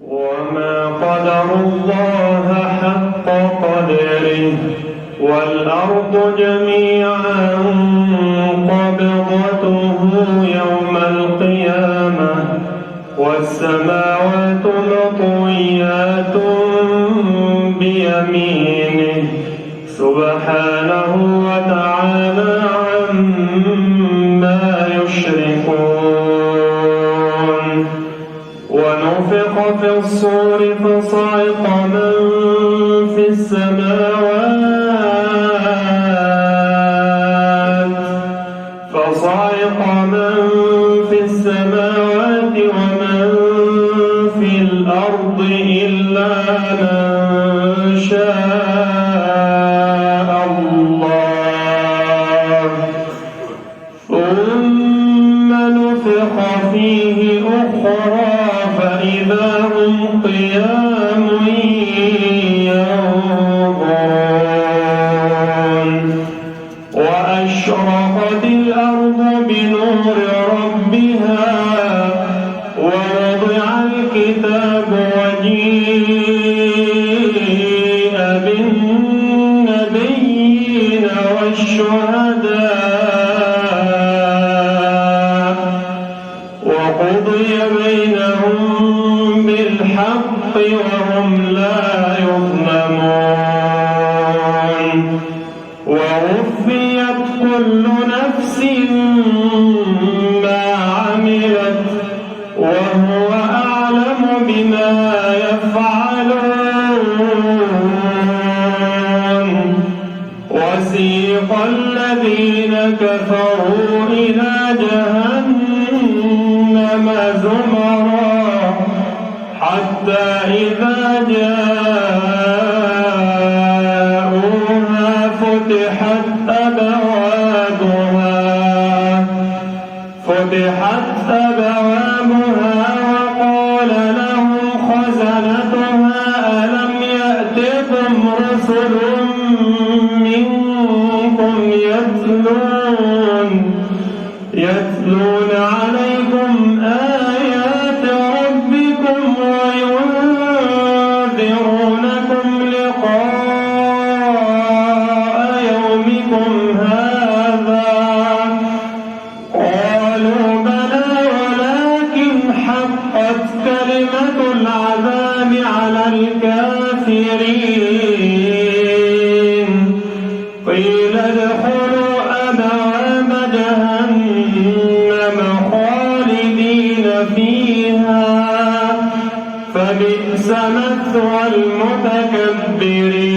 وما قدروا الله حق قدره والأرض جميعا قبضته يوم القيامة والسماوات مطويات بيمينه سبحانه وتعالى عما يشركون. ونفخ في الصور فصعق من في السماوات ومن في الأرض إلا من شاء الله ثم نفخ فيه أخرى فإذا هم قيام ينظرون. وأشرقت الأرض بنور ربها ووضع الكتاب وجيء بالنبيين والشهداء وقضي بينهم بالحق وهم لا يظلمون. ووفيت كل نفس ما عملت وهو أعلم بما يفعلون. وسيق الذين كفروا إلى جهنم زمرا حتى إذا جاءوها فتحت أبوابها وقال لهم خزنتها ألم يأتكم رسل منكم يتلون عليكم آيات ربكم وينذرونكم لقاء يومكم هذا؟ قالوا بلى ولكن حقت كلمة العذاب على الكافرين. قيل ادخلوا أبواب جهنم خالدين فيها فبئس مثوى المتكبرين.